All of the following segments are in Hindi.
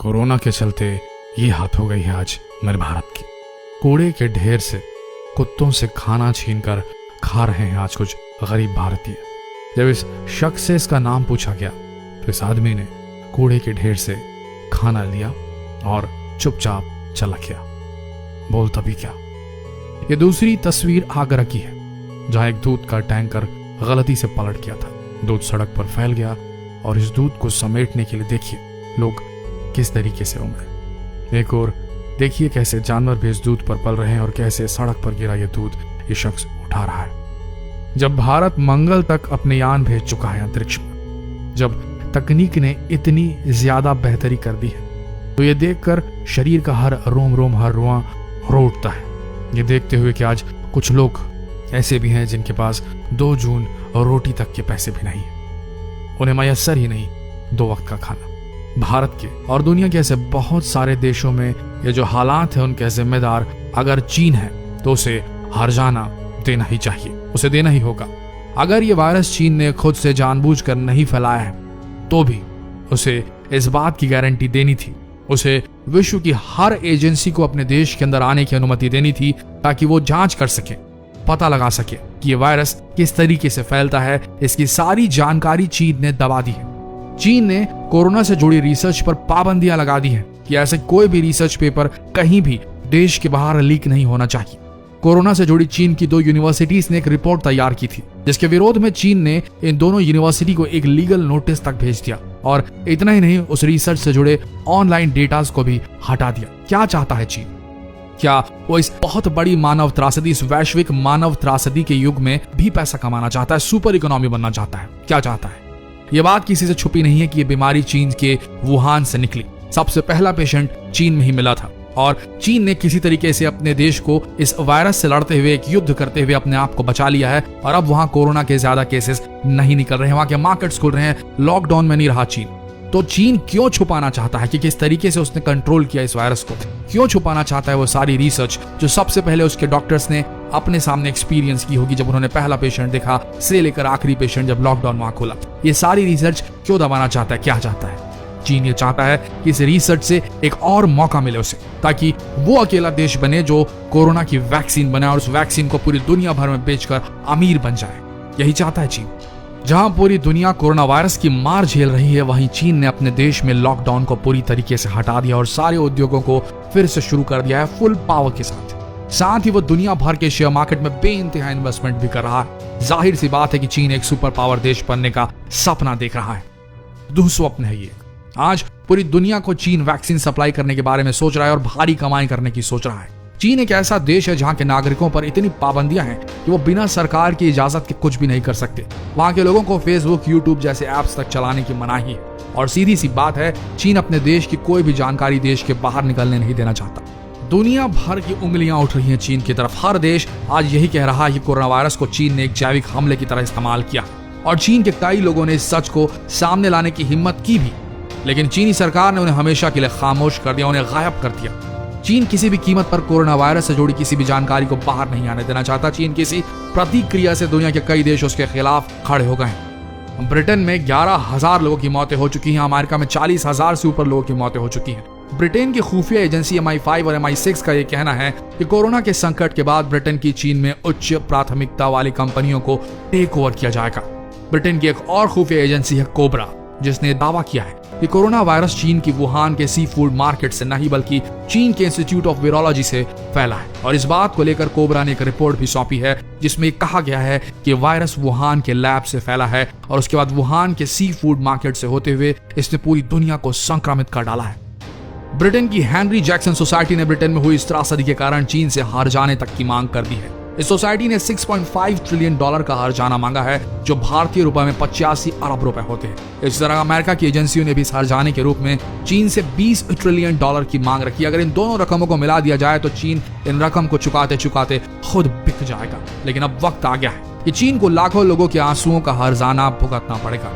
कोरोना के चलते ये हाथ हो गई है आज मेरे भारत की। कूड़े के ढेर से कुत्तों से खाना छीनकर खा रहे हैं आज कुछ गरीब भारतीय। जब इस शख्स से इसका नाम पूछा गया तो इस आदमी ने कूड़े के ढेर से खाना लिया और चुपचाप चला गया। बोल तभी क्या। ये दूसरी तस्वीर आगरा की है, जहां एक दूध का टैंकर गलती से पलट गया था। दूध सड़क पर फैल गया और इस दूध को समेटने के लिए देखिए लोग किस तरीके से उमड़े। एक और देखिए कैसे जानवर भी इस दूध पर पल रहे हैं और कैसे सड़क पर गिरा यह दूध ये शख्स उठा रहा है। जब भारत मंगल तक अपने यान भेज चुका है अंतरिक्ष में, जब तकनीक ने इतनी ज्यादा बेहतरी कर दी है, तो ये देखकर शरीर का हर रोम रोम हर रुआं रो उठता है। ये देखते हुए कि आज कुछ लोग ऐसे भी हैं जिनके पास 2 जून और रोटी तक के पैसे भी नहीं है। उन्हें मयस्सर ही नहीं 2 वक्त का खाना। भारत के और दुनिया के ऐसे बहुत सारे देशों में ये जो हालात है उनके जिम्मेदार अगर चीन है तो उसे हर्जाना देना ही चाहिए, उसे देना ही होगा। अगर ये वायरस चीन ने खुद से जानबूझकर नहीं फैलाया है तो भी उसे इस बात की गारंटी देनी थी, उसे विश्व की हर एजेंसी को अपने देश के अंदर आने की अनुमति देनी थी ताकि वो जांच कर सके, पता लगा सके कि ये वायरस किस तरीके से फैलता है। इसकी सारी जानकारी चीन ने दबा दी है। चीन ने कोरोना से जुड़ी रिसर्च पर पाबंदियां लगा दी है कि ऐसे कोई भी रिसर्च पेपर कहीं भी देश के बाहर लीक नहीं होना चाहिए। कोरोना से जुड़ी चीन की 2 यूनिवर्सिटीज ने एक रिपोर्ट तैयार की थी, जिसके विरोध में चीन ने इन दोनों यूनिवर्सिटी को एक लीगल नोटिस तक भेज दिया और इतना ही नहीं, उस रिसर्च से जुड़े ऑनलाइन डेटास को भी हटा दिया। क्या चाहता है चीन? क्या वो इस बहुत बड़ी मानव त्रासदी, इस वैश्विक मानव त्रासदी के युग में भी पैसा कमाना चाहता है, सुपर इकोनॉमी बनना चाहता है? क्या चाहता है? ये बात किसी से छुपी नहीं है कि ये बीमारी चीन के वुहान से निकली। सबसे पहला पेशेंट चीन में ही मिला था और चीन ने किसी तरीके से अपने देश को इस वायरस से लड़ते हुए, एक युद्ध करते हुए अपने आप को बचा लिया है और अब वहां कोरोना के ज्यादा केसेस नहीं निकल रहे हैं, वहां के मार्केट्स खुल रहे हैं, लॉकडाउन में नहीं रहा चीन। तो चीन क्यों छुपाना चाहता है कि किस तरीके से उसने कंट्रोल किया इस वायरस को? क्यों छुपाना चाहता है वो सारी रिसर्च जो सबसे पहले उसके डॉक्टर्स ने अपने सामने एक्सपीरियंस की होगी, जब उन्होंने पहला पेशेंट देखा से लेकर आखिरी पेशेंट जब लॉकडाउन वहां खोला? ये सारी रिसर्च क्यों दबाना चाहता है? क्या चाहता है चीन? ये चाहता है कि इस रिसर्च से एक और मौका मिले उसे, ताकि वो अकेला देश बने जो कोरोना की वैक्सीन बनाए और उस वैक्सीन को पूरी दुनिया भर में बेचकर अमीर बन जाए। यही चाहता है चीन। जहां पूरी दुनिया कोरोना वायरस की मार झेल रही है, वहीं चीन ने अपने देश में लॉकडाउन को पूरी तरीके से हटा दिया और सारे उद्योगों को फिर से शुरू कर दिया है फुल पावर के साथ ही वो दुनिया भर के शेयर मार्केट में बेइंतहा इन्वेस्टमेंट भी कर रहा है। जाहिर सी बात है कि चीन एक सुपर पावर देश बनने का सपना देख रहा है। दुस्वप्न है ये। आज पूरी दुनिया को चीन वैक्सीन सप्लाई करने के बारे में सोच रहा है और भारी कमाई करने की सोच रहा है। चीन एक ऐसा देश है जहां के नागरिकों पर इतनी पाबंदियां हैं कि वो बिना सरकार की इजाजत के कुछ भी नहीं कर सकते। वहां के लोगों को फेसबुक, यूट्यूब जैसे ऐप्स तक चलाने की मनाही है और सीधी सी बात है, चीन अपने देश की कोई भी जानकारी देश के बाहर निकलने नहीं देना चाहता। दुनिया भर की उंगलियां उठ रही हैं चीन की तरफ। हर देश आज यही कह रहा है कि कोरोना वायरस को चीन ने एक जैविक हमले की तरह इस्तेमाल किया और चीन के कई लोगों ने इस सच को सामने लाने की हिम्मत की भी, लेकिन चीनी सरकार ने उन्हें हमेशा के लिए खामोश कर दिया, उन्हें गायब कर दिया। चीन किसी भी कीमत पर कोरोना वायरस से जुड़ी किसी भी जानकारी को बाहर नहीं आने देना चाहता। चीन किसी प्रतिक्रिया से दुनिया के कई देश उसके खिलाफ खड़े हो गए हैं। ब्रिटेन में 11,000 लोगों की मौतें हो चुकी हैं। अमेरिका में 40,000 से ऊपर लोगों की मौतें हो चुकी हैं। ब्रिटेन की खुफिया एजेंसी MI5 और MI6 का यह कहना है कि कोरोना के संकट के बाद ब्रिटेन की चीन में उच्च प्राथमिकता वाली कंपनियों को टेक ओवर किया जाएगा। ब्रिटेन की एक और खुफिया एजेंसी है कोबरा, जिसने दावा किया है कि कोरोना वायरस चीन की वुहान के सी फूड मार्केट से नहीं बल्कि चीन के इंस्टीट्यूट ऑफ वायरोलॉजी से फैला है। और इस बात को लेकर कोबरा ने एक रिपोर्ट भी सौंपी है जिसमें कहा गया है कि वायरस वुहान के लैब से फैला है और उसके बाद वुहान के सी फूड मार्केट से होते हुए इसने पूरी दुनिया को संक्रमित कर डाला है। ब्रिटेन की हेनरी जैक्सन सोसाइटी ने ब्रिटेन में हुई इस त्रासदी के कारण चीन से हार जाने तक की मांग कर दी है। इस सोसाइटी ने $6.5 ट्रिलियन का हर्जाना मांगा है, जो भारतीय रुपए में 85 अरब रुपए होते हैं। इस तरह अमेरिका की एजेंसियों ने भी इस हर्जाने के रूप में चीन से $20 ट्रिलियन की मांग रखी। अगर इन दोनों रकमों को मिला दिया जाए तो चीन इन रकम को चुकाते चुकाते खुद बिक जाएगा। लेकिन अब वक्त आ गया है कि चीन को लाखों लोगों के आंसुओं का हर्जाना भुगतना पड़ेगा।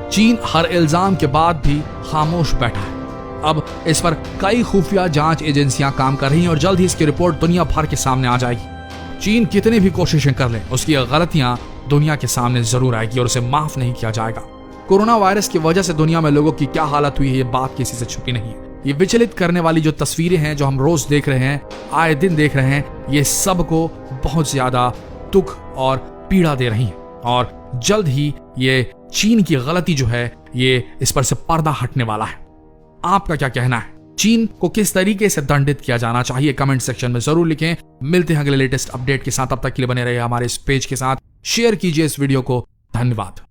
चीन हर इल्जाम के बाद भी खामोश बैठा है। अब इस पर कई खुफिया जांच एजेंसियां काम कर रही हैं और जल्द ही इसकी रिपोर्ट दुनिया भर के सामने आ जाएगी। चीन कितनी भी कोशिशें कर ले, उसकी गलतियां दुनिया के सामने जरूर आएगी और उसे माफ नहीं किया जाएगा। कोरोना वायरस की वजह से दुनिया में लोगों की क्या हालत हुई है, ये बात किसी से छुपी नहीं है। ये विचलित करने वाली जो तस्वीरें हैं जो हम रोज देख रहे हैं, आए दिन देख रहे हैं, ये सबको बहुत ज्यादा दुख और पीड़ा दे रही हैं। और जल्द ही ये चीन की गलती जो है ये इस पर से पर्दा हटने वाला है। आपका क्या कहना है? चीन को किस तरीके से दंडित किया जाना चाहिए? कमेंट सेक्शन में जरूर लिखें। मिलते हैं अगले लेटेस्ट अपडेट के साथ। अब तक के लिए बने रहिए हमारे इस पेज के साथ, शेयर कीजिए इस वीडियो को। धन्यवाद।